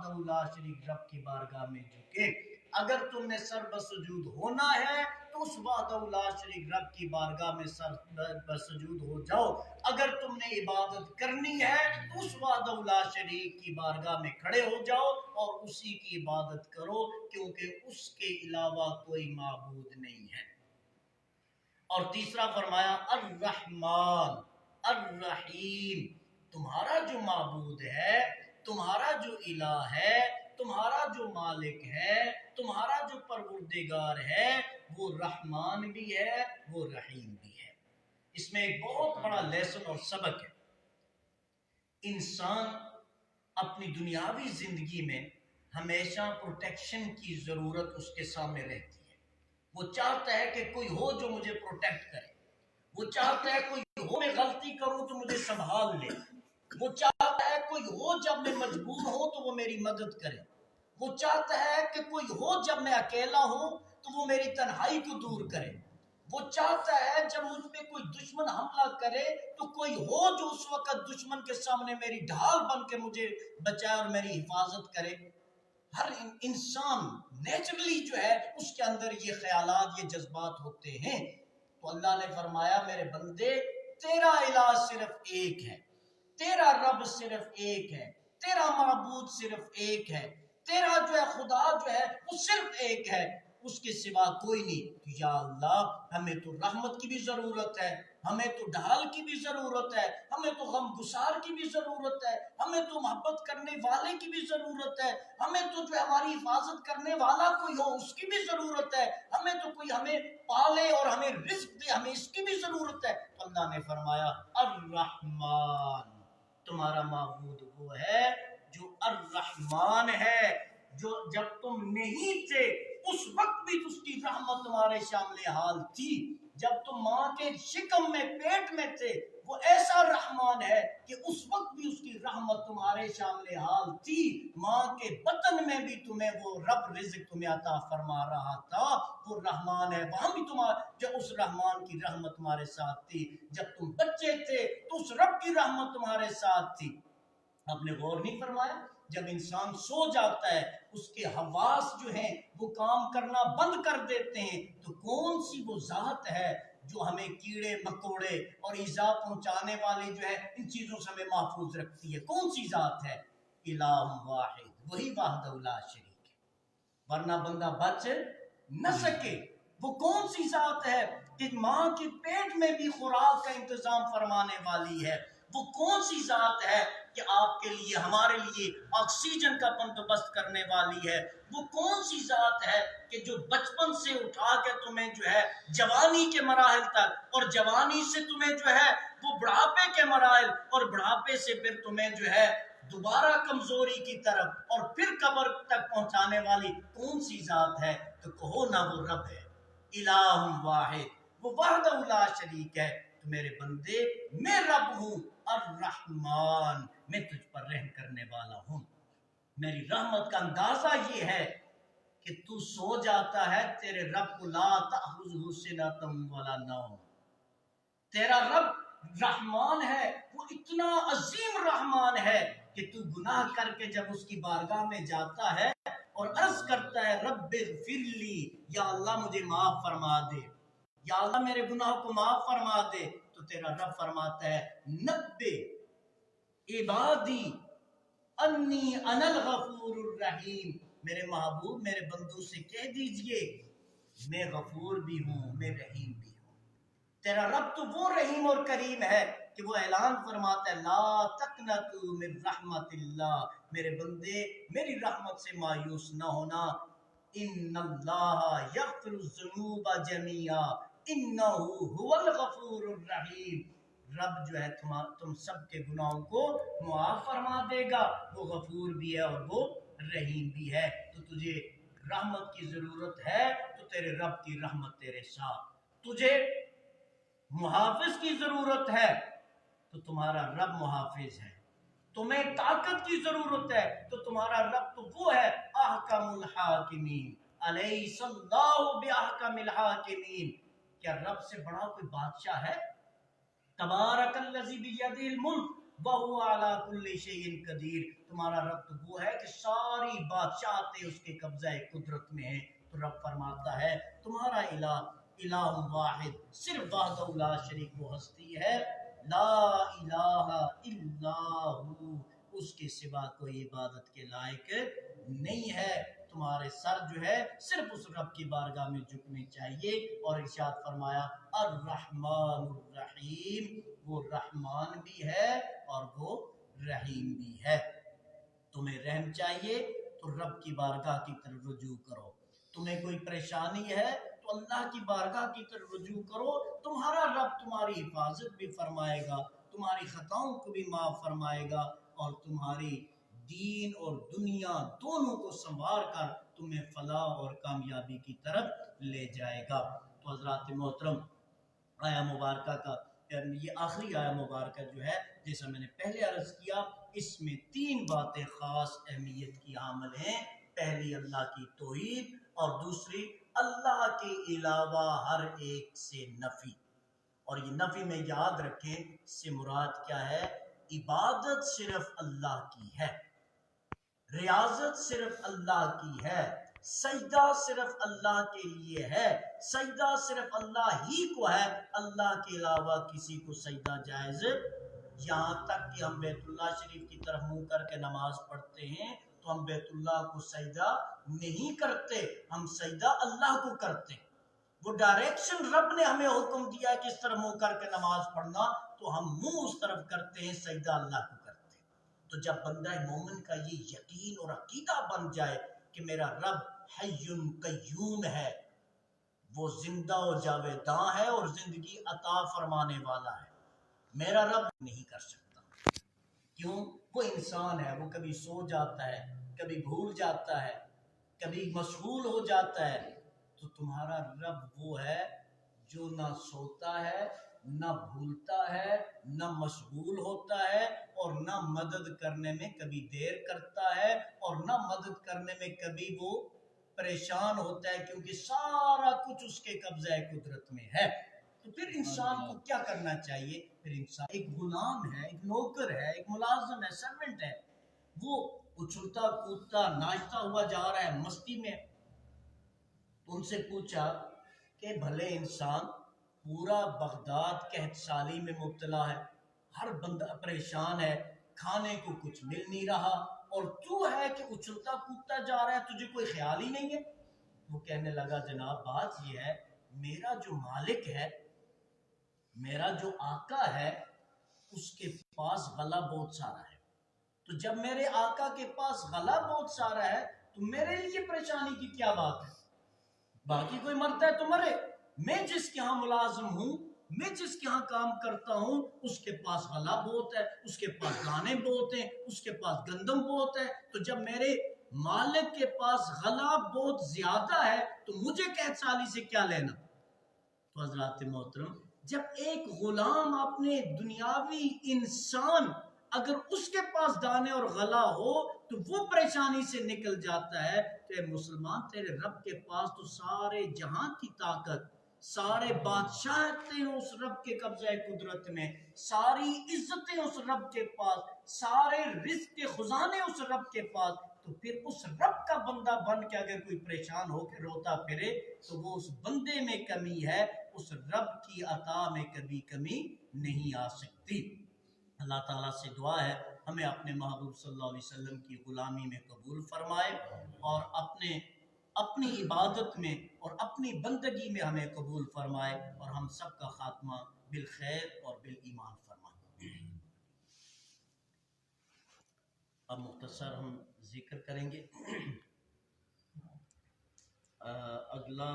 وحدہ لا شریک رب کی بارگاہ میں جھکے۔ اگر تم نے سر بسجود ہونا ہے تو اس وحدہ لا شریک رب کی بارگاہ میں سر بسجود ہو جاؤ۔ اگر تم نے عبادت کرنی ہے تو اس وحدہ لا شریک کی بارگاہ میں کھڑے ہو جاؤ اور اسی کی عبادت کرو، کیونکہ اس کے علاوہ کوئی معبود نہیں ہے۔ اور تیسرا فرمایا الرحمن الرحیم، تمہارا جو معبود ہے، تمہارا جو الہ ہے، تمہارا جو مالک ہے، تمہارا جو پروردگار ہے، وہ رحمان بھی ہے، وہ رحیم بھی ہے۔ اس میں ایک بہت بڑا لیسن اور سبق ہے۔ انسان اپنی دنیاوی زندگی میں ہمیشہ پروٹیکشن کی ضرورت اس کے سامنے رہتی ہے۔ وہ چاہتا ہے کہ کوئی ہو جو مجھے پروٹیکٹ کرے، وہ چاہتا ہے کوئی ہو میں غلطی کروں تو مجھے سنبھال لے، وہ چاہتا ہے کوئی ہو جب میں مجبور ہوں تو وہ میری مدد کرے، وہ چاہتا ہے کہ کوئی ہو جب میں اکیلا ہوں تو وہ میری تنہائی کو دور کرے، وہ چاہتا ہے جب مجھ پہ کوئی دشمن حملہ کرے تو کوئی ہو جو اس وقت دشمن کے سامنے میری ڈھال بن کے مجھے بچائے اور میری حفاظت کرے۔ ہر انسان نیچرلی جو ہے اس کے اندر یہ خیالات، یہ جذبات ہوتے ہیں۔ تو اللہ نے فرمایا میرے بندے، تیرا الہ صرف ایک ہے، تیرا رب صرف ایک ہے، تیرا معبود صرف ایک ہے، تیرا جو ہے خدا جو ہے وہ صرف ایک ہے، اس کے سوا کوئی نہیں۔ تو یا اللہ، ہمیں تو رحمت کی بھی ضرورت ہے، ہمیں تو ڈھال کی بھی ضرورت ہے، ہمیں تو غم گسار کی بھی ضرورت ہے، ہمیں تو محبت کرنے والے کی بھی ضرورت ہے، ہمیں تو جو ہماری حفاظت کرنے والا کوئی ہو اس کی بھی ضرورت ہے، ہمیں تو کوئی ہمیں پالے اور ہمیں رزق دے، ہمیں اس کی بھی ضرورت ہے۔ تو اللہ نے فرمایا الرحمن، تمہارا معبود وہ ہے جو الرحمن ہے، جو جب تم نہیں تھے اس وقت بھی اس کی رحمت تمہارے شامل حال تھی، جب تم ماں کے شکم میں پیٹ میں تھے وہ ایسا رحمان ہے کہ اس وقت بھی اس کی رحمت تمہارے شامل حال تھی، ماں کے بطن میں بھی تمہیں وہ رب رزق تمہیں عطا فرما رہا تھا، وہ رحمان ہے، وہاں بھی جب اس رحمان کی رحمت تمہارے ساتھ تھی، جب تم بچے تھے تو اس رب کی رحمت تمہارے ساتھ تھی۔ آپ نے غور نہیں فرمایا؟ جب انسان سو جاتا ہے اس کے حواس جو ہیں وہ کام کرنا بند کر دیتے ہیں، تو کون سی وہ ذات ہے جو ہمیں کیڑے مکوڑے اور ایذا پہنچانے والی جو ہے ان چیزوں سے ہمیں محفوظ رکھتی ہے؟ کون سی ذات ہے؟ الہ واحد، وہی وحدہ لا شریک ہے، ورنہ بندہ بچ نہ سکے۔ وہ کون سی ذات ہے کہ ماں کے پیٹ میں بھی خوراک کا انتظام فرمانے والی ہے؟ وہ کون سی ذات ہے کہ آپ کے لیے، ہمارے لیے آکسیجن کا بندوبست کرنے والی ہے؟ وہ کون سی ذات ہے کہ جو بچپن سے اٹھا کے تمہیں جو ہے جوانی کے مراحل تک، اور جوانی سے تمہیں جو ہے وہ بڑھاپے کے مراحل، اور بڑھاپے سے پھر تمہیں جو ہے دوبارہ کمزوری کی طرف اور پھر قبر تک پہنچانے والی کون سی ذات ہے؟ تو کہو نا وہ رب ہے، الہ واحد، وہ وحدہ لا شریک ہے۔ تو میرے بندے، میں رب ہوں الرحمن، میں تجھ پر رحم کرنے والا ہوں۔ میری رحمت کا اندازہ یہ ہے کہ تو سو جاتا ہے، تیرے رب کو لا تأخذہ سنۃ ولا نوم، تیرا رب رحمان ہے، وہ اتنا عظیم رحمان ہے کہ تو گناہ کر کے جب اس کی بارگاہ میں جاتا ہے اور عرض کرتا ہے رب اغفر لی، یا اللہ مجھے معاف فرما دے، یا اللہ میرے گناہ کو معاف فرما دے، تو تیرا رب فرماتا ہے نبئ عبادی انی انا الغفور الرحیم، میرے محبوب میرے بندوں سے کہہ دیجئے میں غفور بھی ہوں، میں رحیم بھی ہوں۔ تیرا رب تو وہ رحیم اور کریم ہے کہ وہ اعلان فرماتا ہے لا تقنطوا من رحمت اللہ، میرے بندے میری رحمت سے مایوس نہ ہونا، ان اللہ یغفر الذنوب جميعا انہ هو الغفور الرحیم، رب جو ہے تم سب کے گناہوں کو معاف فرما دے گا، وہ غفور بھی ہے اور وہ رحیم بھی ہے۔ تو تجھے رحمت کی ضرورت ہے تو تیرے رب کی رحمت تیرے ساتھ، تجھے محافظ کی ضرورت ہے تو تمہارا رب محافظ ہے، تمہیں طاقت کی ضرورت ہے تو تمہارا رب تو وہ ہے احکم الحاکمین، الیس اللہ باحکم الحاکمین، کیا رب سے بڑا کوئی بادشاہ ہے؟ تبارک الذی بیدہ الملک وہو علی کل شیء قدیر، تمہارا رب تو وہ ہے کہ ساری ساری بادشاہتیں اس کے قبضہ قدرت میں ہیں۔ تو رب فرماتا ہے تمہارا الہ الہ واحد، صرف وحدہ لا شریک وہ ہستی ہے، لا الہ الا ہو، اس کے سوا کوئی عبادت کے لائق نہیں ہے۔ تمہارے سر جو ہے صرف اس رب کی بارگاہ میں جھکنے چاہیے۔ اور ارشاد فرمایا الرحمن الرحیم، وہ رحمان بھی ہے اور وہ رحیم بھی ہے۔ تمہیں رحم چاہیے تو رب کی بارگاہ کی طرف رجوع کرو، تمہیں کوئی پریشانی ہے تو اللہ کی بارگاہ کی طرف رجوع کرو، تمہارا رب تمہاری حفاظت بھی فرمائے گا، تمہاری خطاؤں کو بھی معاف فرمائے گا، اور تمہاری دین اور دنیا دونوں کو سنوار کر تمہیں فلاح اور کامیابی کی طرف لے جائے گا۔ تو حضرات محترم، آیا مبارکہ کا یہ آخری آیا مبارکہ جو ہے، جیسا میں نے پہلے عرض کیا، اس میں 3 باتیں خاص اہمیت کی حامل ہیں۔ پہلی اللہ کی توحید، اور دوسری اللہ کے علاوہ ہر ایک سے نفی۔ اور یہ نفی میں یاد رکھیں اس سے مراد کیا ہے؟ عبادت صرف اللہ کی ہے، ریاضت صرف اللہ کی ہے، سجدہ صرف اللہ کے لیے ہے، سجدہ صرف اللہ ہی کو ہے، اللہ کے علاوہ کسی کو سجدہ جائز۔ یہاں تک کہ ہم بیت اللہ شریف کی طرف منہ کر کے نماز پڑھتے ہیں تو ہم بیت اللہ کو سجدہ نہیں کرتے، ہم سجدہ اللہ کو کرتے ہیں۔ وہ ڈائریکشن رب نے ہمیں حکم دیا کہ اس طرح منہ کر کے نماز پڑھنا، تو ہم منہ اس طرف کرتے ہیں، سجدہ اللہ کو کرتے ہیں۔ تو جب بندہ مومن کا یہ یقین اور عقیدہ بن جائے کہ میرا رب حی قیوم ہے، وہ زندہ و جاویداں ہے اور زندگی عطا فرمانے والا ہے، میرا رب نہیں کر سکتا۔ کیوں؟ وہ انسان ہے، وہ کبھی سو جاتا ہے، کبھی بھول جاتا ہے، کبھی مشغول ہو جاتا ہے۔ تو تمہارا رب وہ ہے جو نہ سوتا ہے، نہ بھولتا ہے، نہ مشغول ہوتا ہے، اور نہ مدد کرنے میں کبھی دیر کرتا ہے، اور نہ مدد کرنے میں کبھی وہ پریشان ہوتا ہے، کیونکہ سارا کچھ اس کے قبضہ قدرت میں ہے۔ تو پھر انسان کو کیا کرنا چاہیے؟ پھر انسان ایک غلام ہے، ایک نوکر ہے، ایک ملازم ہے، سرونٹ ہے، وہ اچھلتا کودتا ناچتا ہوا جا رہا ہے مستی میں۔ ان سے پوچھا کہ بھلے انسان پورا بغداد قحط سالی میں مبتلا ہے، ہر بندہ پریشان ہے، کھانے کو کچھ مل نہیں رہا، اور تو ہے کہ اچھلتا کودتا جا رہا ہے، تجھے کوئی خیال ہی نہیں ہے؟ وہ کہنے لگا جناب بات یہ ہے، میرا جو مالک ہے، میرا جو آقا ہے، اس کے پاس غلہ بہت سارا ہے، تو جب میرے آقا کے پاس غلہ بہت سارا ہے تو میرے لیے پریشانی کی کیا بات ہے؟ باقی کوئی مرتا ہے تو مرے، میں جس کے ہاں ملازم ہوں، میں جس کے ہاں کام کرتا ہوں، اس کے پاس غلہ بہت ہے، اس کے پاس دانے بہت ہیں، اس کے پاس گندم بہت ہے، تو جب میرے مالک کے پاس غلہ بہت زیادہ ہے تو مجھے قحط سالی سے کیا لینا؟ تو حضرات محترم، جب ایک غلام اپنے دنیاوی انسان اگر اس کے پاس دانے اور غلہ ہو تو وہ پریشانی سے نکل جاتا ہے، تو اے مسلمان تیرے رب کے پاس تو سارے جہاں کی طاقت، سارے بادشاہتیں اس رب کے قبضہ قدرت میں، ساری عزتیں اس رب کے پاس، سارے رزق کے خزانے اس رب کے پاس، تو پھر اس رب کا بندہ بن کے اگر کوئی پریشان ہو کے روتا پھرے تو وہ اس بندے میں کمی ہے، اس رب کی عطا میں کبھی کمی نہیں آ سکتی۔ اللہ تعالیٰ سے دعا ہے ہمیں اپنے محبوب صلی اللہ علیہ وسلم کی غلامی میں قبول فرمائے، اور اپنی عبادت میں اور اپنی بندگی میں ہمیں قبول فرمائے، اور ہم سب کا خاتمہ بالخیر اور بالایمان فرمائے۔ اب مختصر ہم ذکر کریں گے۔ اگلا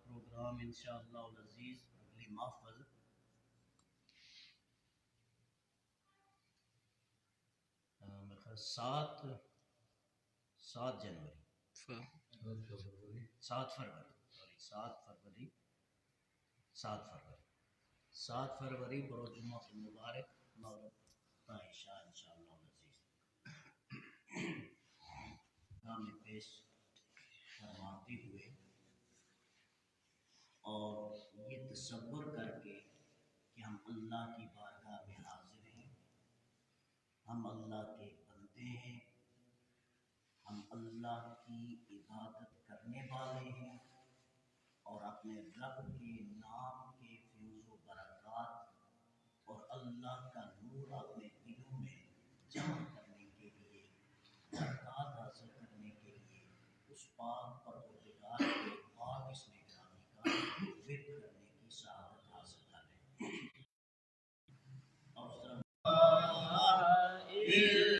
پروگرام انشاءاللہ العزیز، اگلی محفل 7 فروری بروز جمعہ المبارک مغرب عشاء انشاءاللہ العزیز ہمیں پیش فرماتے ہوئے، اور یہ تصور کر کے کہ ہم اللہ کی بارگاہ میں حاضر ہیں، ہم اللہ کے بندے ہیں، ہم اللہ کی عبادت کرنے والے ہیں اور اپنے رب کے نام کے فیوز و برکات اور اللہ کا نور اپنے دلوں میں جمع کرنے کے لیے، برکات حاصل کرنے کے لیے اس پاک پروردگار کے پاک اس میں گرامی کا ذکر کرنے کی سعادت